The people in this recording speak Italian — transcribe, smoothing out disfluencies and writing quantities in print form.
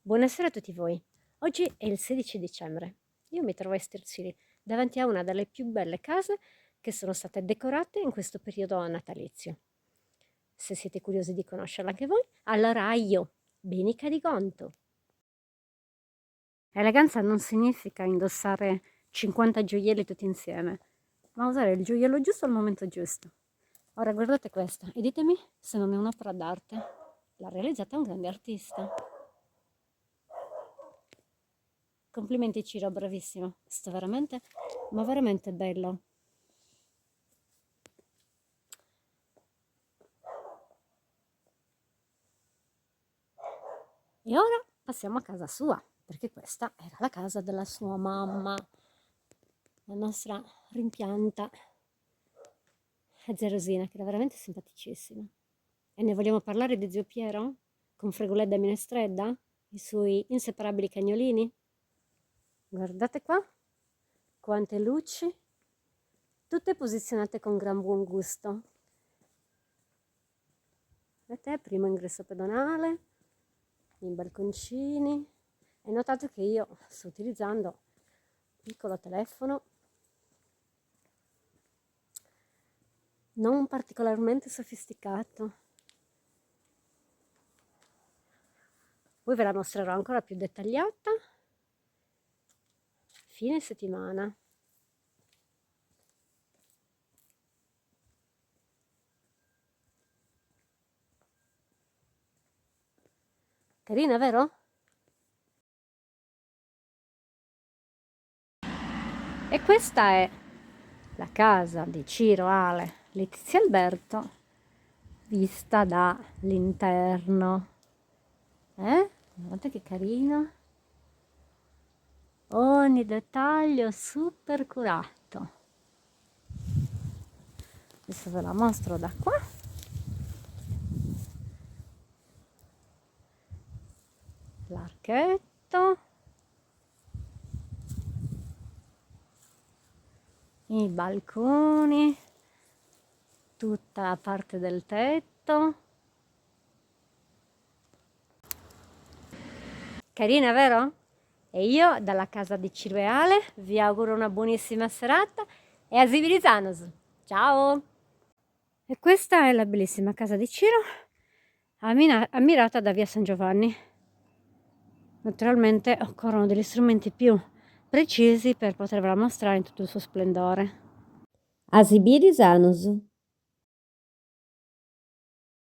Buonasera a tutti voi. Oggi è il 16 dicembre. Io mi trovo a Stircili, davanti a una delle più belle case che sono state decorate in questo periodo natalizio. Se siete curiosi di conoscerla anche voi, allora io, Benica di Gonto. Eleganza non significa indossare 50 gioielli tutti insieme, ma usare il gioiello giusto al momento giusto. Ora guardate questa e ditemi se non è un'opera d'arte. L'ha realizzata un grande artista. Complimenti Ciro, bravissimo. Sto veramente, ma veramente bello. E ora passiamo a casa sua, perché questa era la casa della sua mamma, la nostra rimpianta Zerosina, che era veramente simpaticissima. E ne vogliamo parlare di zio Piero? Con Fregoledda e Minestredda? I suoi inseparabili cagnolini? Guardate qua, quante luci, tutte posizionate con gran buon gusto. Vedete, primo ingresso pedonale, i balconcini. E notate che io sto utilizzando un piccolo telefono non particolarmente sofisticato. Poi ve la mostrerò ancora più dettagliata fine settimana. Carina, vero? E questa è la casa di Ciro, Ale, Letizia e Alberto, vista dall'interno. Guardate che carino. Ogni dettaglio super curato. Adesso ve la mostro da qua. L'archetto. I balconi. Tutta la parte del tetto. Carina, vero? E io dalla casa di Ciro e Ale vi auguro una buonissima serata e a Zibilizanos. Ciao! E questa è la bellissima casa di Ciro, ammirata da via San Giovanni. Naturalmente occorrono degli strumenti più precisi per potervela mostrare in tutto il suo splendore. A Zibilizanos.